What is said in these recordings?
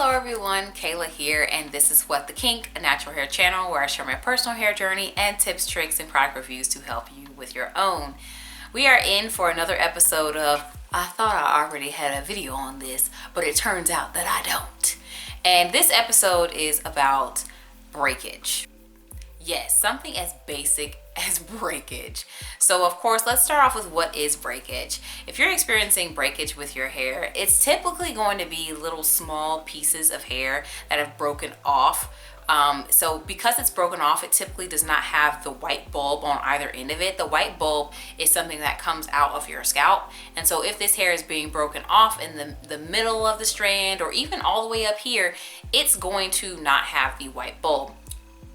Hello everyone, Kayla here, and this is What the Kink, a natural hair channel where I share my personal hair journey and tips, tricks, and product reviews to help you with your own. We are in for another episode of, I thought I already had a video on this, but it turns out that I don't. And this episode is about breakage. Yes, something as basic as breakage. So of course, let's start off with what is breakage. If you're experiencing breakage with your hair, it's typically going to be little small pieces of hair that have broken off. So because it's broken off, it typically does not have the white bulb on either end of it. The white bulb is something that comes out of your scalp. And so if this hair is being broken off in the middle of the strand or even all the way up here, it's going to not have the white bulb.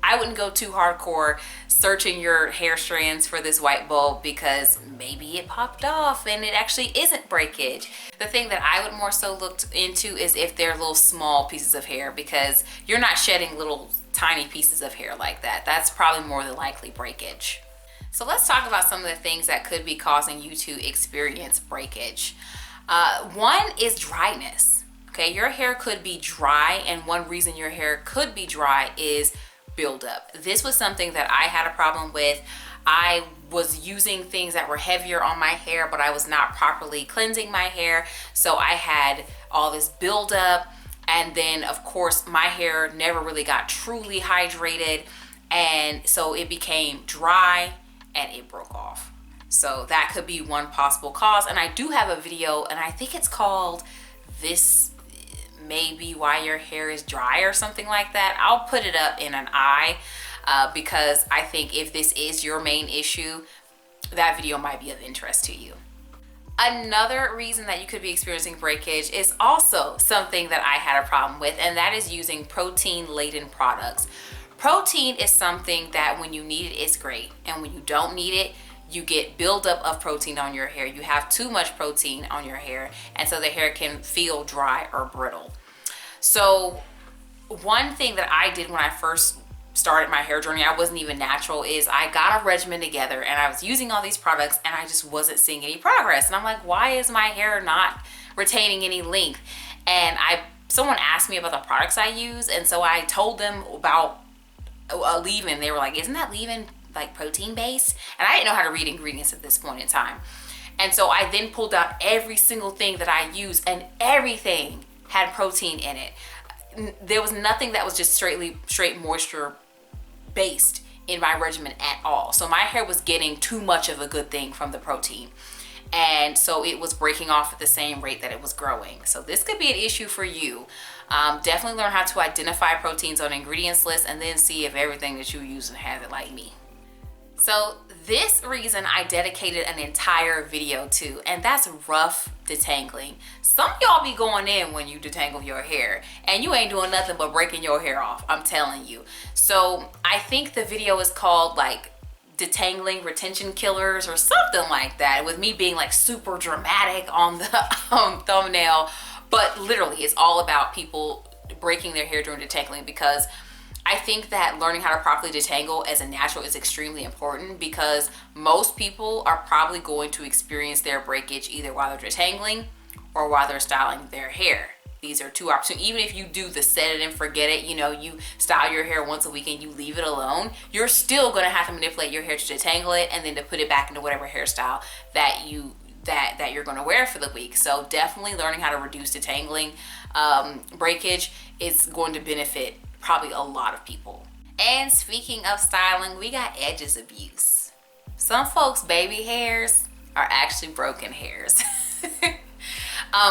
I wouldn't go too hardcore searching your hair strands for this white bulb because maybe it popped off and it actually isn't breakage. The thing that I would more so look into is if they're little small pieces of hair, because you're not shedding little tiny pieces of hair like that. That's probably more than likely breakage. So let's talk about some of the things that could be causing you to experience breakage. One is dryness. Okay, your hair could be dry, and one reason your hair could be dry is buildup. This was something that I had a problem with. I was using things that were heavier on my hair, but I was not properly cleansing my hair. So I had all this buildup. And then of course my hair never really got truly hydrated. And so it became dry and it broke off. So that could be one possible cause. And I do have a video, and I think it's called This Maybe Why Your Hair is Dry or something like that. I'll put it up in an eye because I think if this is your main issue, that video might be of interest to you. Another reason that you could be experiencing breakage is also something that I had a problem with, and that is using protein-laden products. Protein is something that when you need it, it's great, and when you don't need it, you get buildup of protein on your hair. You have too much protein on your hair, and so the hair can feel dry or brittle. So one thing that I did when I first started my hair journey, I wasn't even natural, is I got a regimen together and I was using all these products and I just wasn't seeing any progress. And I'm like, why is my hair not retaining any length? And someone asked me about the products I use, and so I told them about a leave-in. They were like, isn't that leave-in like protein based? And I didn't know how to read ingredients at this point in time. And so I then pulled out every single thing that I use, and everything had protein in it. There was nothing that was just straight moisture based in my regimen at all. So my hair was getting too much of a good thing from the protein. And so it was breaking off at the same rate that it was growing. So this could be an issue for you. Definitely learn how to identify proteins on ingredients list, and then see if everything that you use has it like me. So this reason I dedicated an entire video to, and that's rough detangling. Some of y'all be going in when you detangle your hair, and you ain't doing nothing but breaking your hair off, I'm telling you. So I think the video is called like Detangling Retention Killers or something like that, with me being like super dramatic on the thumbnail. But literally it's all about people breaking their hair during detangling, because I think that learning how to properly detangle as a natural is extremely important, because most people are probably going to experience their breakage either while they're detangling or while they're styling their hair. These are two options. Even if you do the set it and forget it, you style your hair once a week and you leave it alone, you're still gonna have to manipulate your hair to detangle it and then to put it back into whatever hairstyle that you're gonna wear for the week. So definitely learning how to reduce detangling breakage is going to benefit probably a lot of people. And speaking of styling, we got edges abuse. Some folks' baby hairs are actually broken hairs.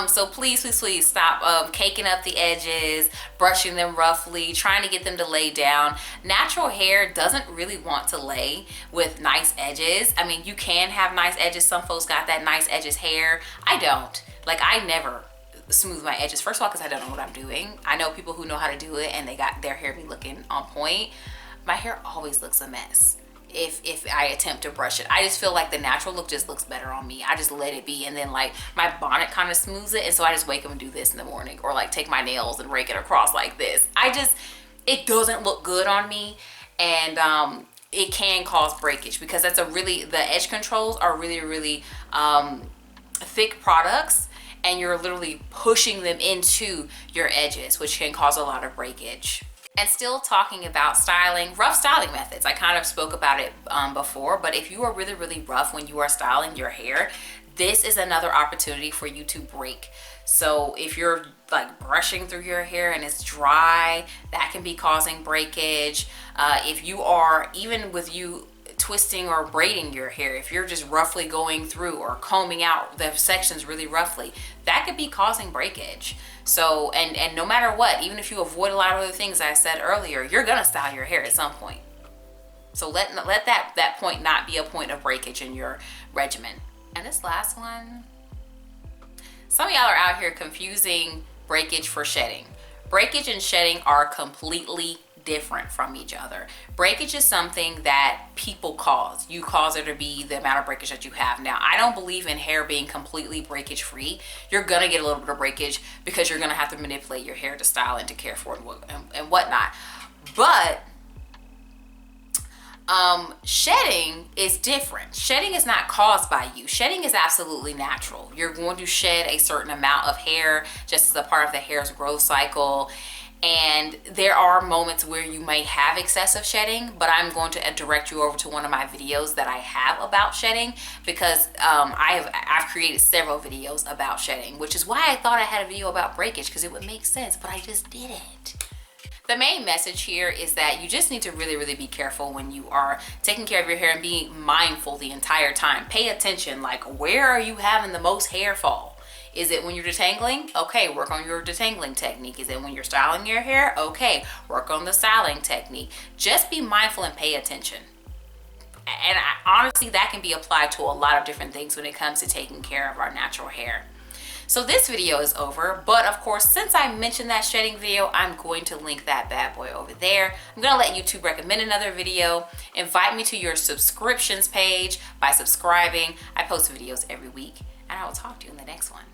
So please stop caking up the edges, brushing them roughly, trying to get them to lay down. Natural hair doesn't really want to lay with nice edges. I mean, you can have nice edges. Some folks got that nice edges hair. I don't. Like, I never smooth my edges. First of all, because I don't know what I'm doing. I know people who know how to do it and they got their hair be looking on point. My hair always looks a mess if I attempt to brush it. I just feel like the natural look just looks better on me. I just let it be, and then like my bonnet kind of smooths it, and so I just wake up and do this in the morning, or like take my nails and rake it across like this. It doesn't look good on me, and it can cause breakage, because the edge controls are really thick products, and you're literally pushing them into your edges, which can cause a lot of breakage. And still talking about styling, rough styling methods. I kind of spoke about it before, but if you are really, really rough when you are styling your hair, this is another opportunity for you to break. So if you're like brushing through your hair and it's dry, that can be causing breakage. If you are, even with you twisting or braiding your hair, if you're just roughly going through or combing out the sections really roughly, that could be causing breakage. So, and no matter what, even if you avoid a lot of other things I said earlier, you're gonna style your hair at some point. So let that point not be a point of breakage in your regimen. And this last one, some of y'all are out here confusing breakage for shedding. Breakage and shedding are completely different from each other. Breakage is something that people cause. You cause it to be the amount of breakage that you have. Now, I don't believe in hair being completely breakage free. You're gonna get a little bit of breakage because you're gonna have to manipulate your hair to style and to care for it and whatnot. But shedding is different. Shedding is not caused by you. Shedding is absolutely natural. You're going to shed a certain amount of hair just as a part of the hair's growth cycle. And there are moments where you might have excessive shedding, but I'm going to direct you over to one of my videos that I have about shedding, because I've created several videos about shedding, which is why I thought I had a video about breakage, because it would make sense, but I just didn't. The main message here is that you just need to really, really be careful when you are taking care of your hair and being mindful the entire time. Pay attention, like, where are you having the most hair fall? Is it when you're detangling? Okay, work on your detangling technique. Is it when you're styling your hair? Okay, work on the styling technique. Just be mindful and pay attention. And honestly, that can be applied to a lot of different things when it comes to taking care of our natural hair. So this video is over, but of course, since I mentioned that shedding video, I'm going to link that bad boy over there. I'm gonna let YouTube recommend another video. Invite me to your subscriptions page by subscribing. I post videos every week, and I will talk to you in the next one.